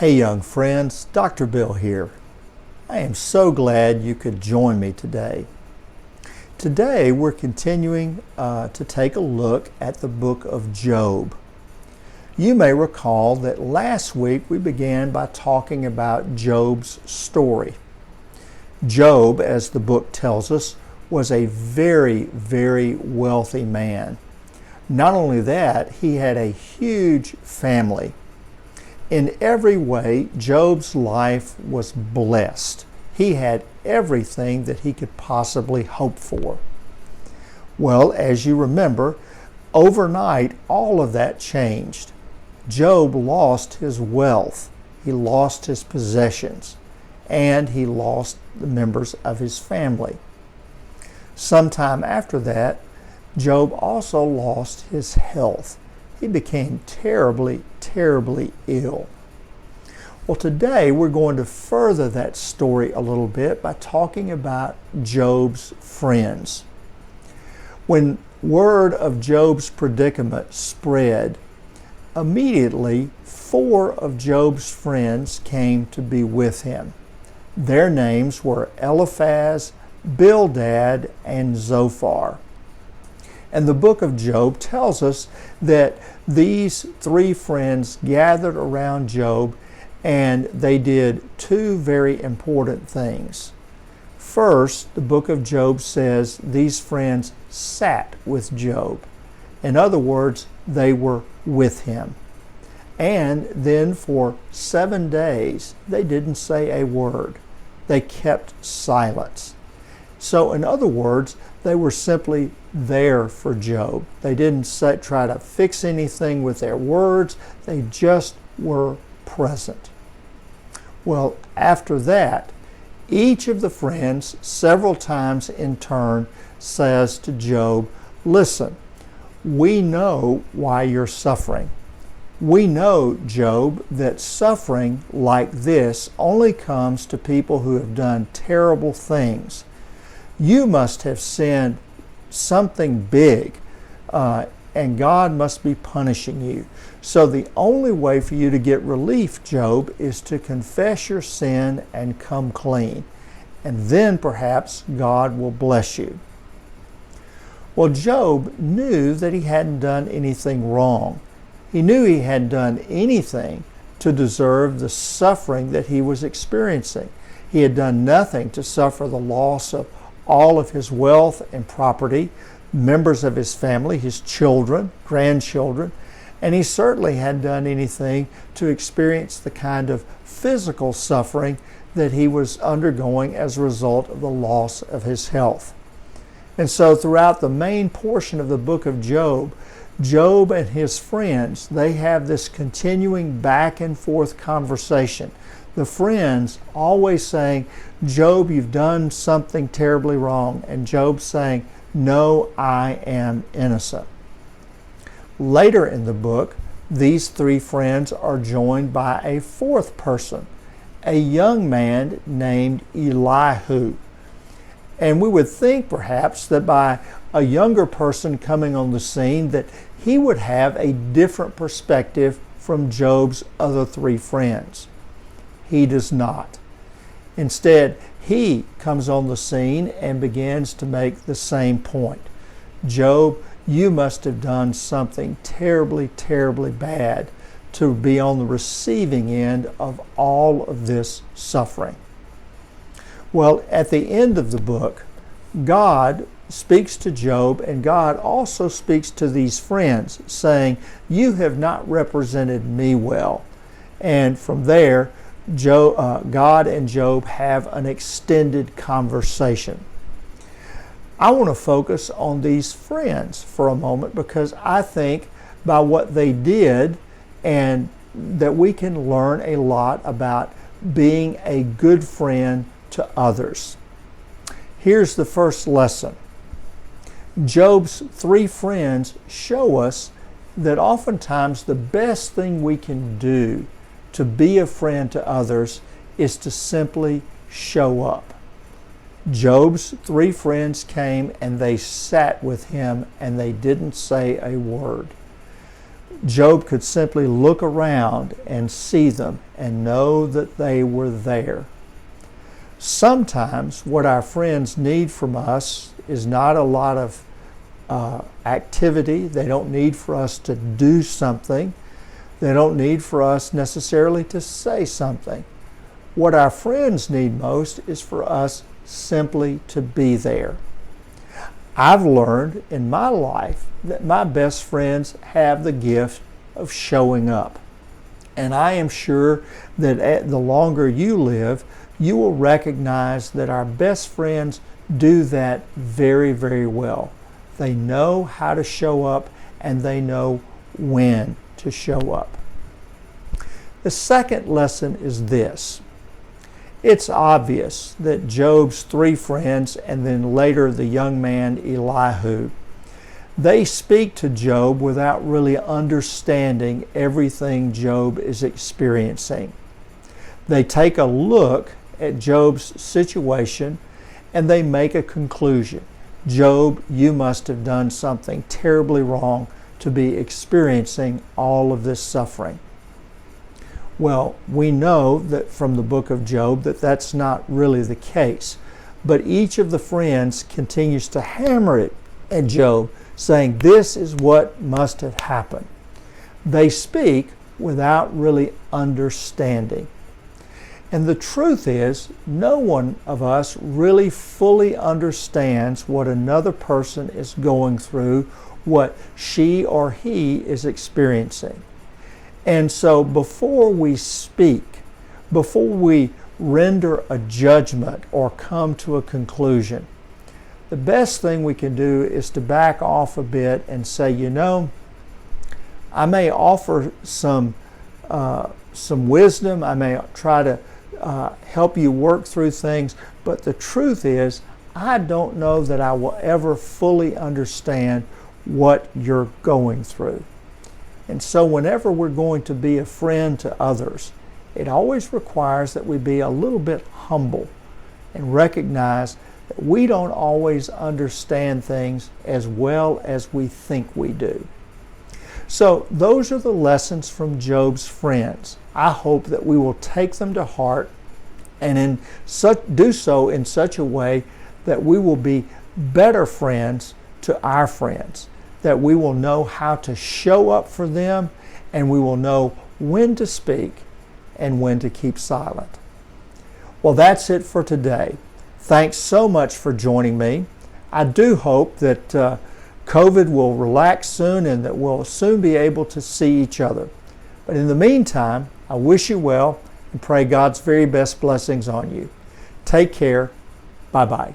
Hey young friends, Dr. Bill here. I am so glad you could join me today. Today we're continuing to take a look at the book of Job. You may recall that last week we began by talking about Job's story. Job, as the book tells us, was a very, very wealthy man. Not only that, he had a huge family. In every way, Job's life was blessed. He had everything that he could possibly hope for. Well, as you remember, overnight all of that changed. Job lost his wealth, he lost his possessions, and he lost the members of his family. Sometime after that, Job also lost his health. He became terribly, terribly ill. Well, today we're going to further that story a little bit by talking about Job's friends. When word of Job's predicament spread, immediately 4 of Job's friends came to be with him. Their names were Eliphaz, Bildad, and Zophar. And the book of Job tells us that these 3 friends gathered around Job and they did 2 very important things. First, the book of Job says these friends sat with Job. In other words, they were with him. And then for 7 days, they didn't say a word. They kept silence. So in other words, they were simply there for Job. They didn't try to fix anything with their words. They just were present. Well, after that, each of the friends several times in turn says to Job, "Listen, we know why you're suffering. We know, Job, that suffering like this only comes to people who have done terrible things. You must have sinned something big, and God must be punishing you. So the only way for you to get relief, Job, is to confess your sin and come clean. And then perhaps God will bless you." Well, Job knew that he hadn't done anything wrong. He knew he hadn't done anything to deserve the suffering that he was experiencing. He had done nothing to suffer the loss of all of his wealth and property, members of his family, his children, grandchildren, and he certainly hadn't done anything to experience the kind of physical suffering that he was undergoing as a result of the loss of his health. And so throughout the main portion of the book of Job, Job and his friends, they have this continuing back and forth conversation. The friends always saying, "Job, you've done something terribly wrong." And Job saying, "No, I am innocent." Later in the book, these 3 friends are joined by a 4th person, a young man named Elihu. And we would think perhaps that by a younger person coming on the scene that he would have a different perspective from Job's other 3 friends. He does not. Instead, he comes on the scene and begins to make the same point. "Job, you must have done something terribly, terribly bad to be on the receiving end of all of this suffering." Well, at the end of the book, God speaks to Job, and God also speaks to these friends, saying, "You have not represented me well." And from there, God and Job have an extended conversation. I want to focus on these friends for a moment because I think by what they did and that we can learn a lot about being a good friend to others. Here's the first lesson. Job's 3 friends show us that oftentimes the best thing we can do to be a friend to others is to simply show up. Job's 3 friends came and they sat with him and they didn't say a word. Job could simply look around and see them and know that they were there. Sometimes what our friends need from us is not a lot of activity. They don't need for us to do something. They don't need for us necessarily to say something. What our friends need most is for us simply to be there. I've learned in my life that my best friends have the gift of showing up. And I am sure that the longer you live, you will recognize that our best friends do that very, very well. They know how to show up, and they know when to show up. The second lesson is this. It's obvious that Job's three friends, and then later the young man Elihu, they speak to Job without really understanding everything Job is experiencing. They take a look at Job's situation and they make a conclusion. Job, you must have done something terribly wrong to be experiencing all of this suffering. Well, we know that from the book of Job that that's not really the case. But each of the friends continues to hammer it at Job, saying this is what must have happened. They speak without really understanding. And the truth is, no one of us really fully understands what another person is going through, what she or he is experiencing. And so before we speak, before we render a judgment or come to a conclusion, the best thing we can do is to back off a bit and say, you know, I may offer some wisdom, I may try to help you work through things, but the truth is, I don't know that I will ever fully understand what you're going through. And so whenever we're going to be a friend to others, it always requires that we be a little bit humble and recognize that we don't always understand things as well as we think we do. So those are the lessons from Job's friends. I hope that we will take them to heart and do so in such a way that we will be better friends to our friends, that we will know how to show up for them, and we will know when to speak and when to keep silent. Well, that's it for today. Thanks so much for joining me. I do hope that COVID will relax soon and that we'll soon be able to see each other. But in the meantime, I wish you well and pray God's very best blessings on you. Take care. Bye-bye.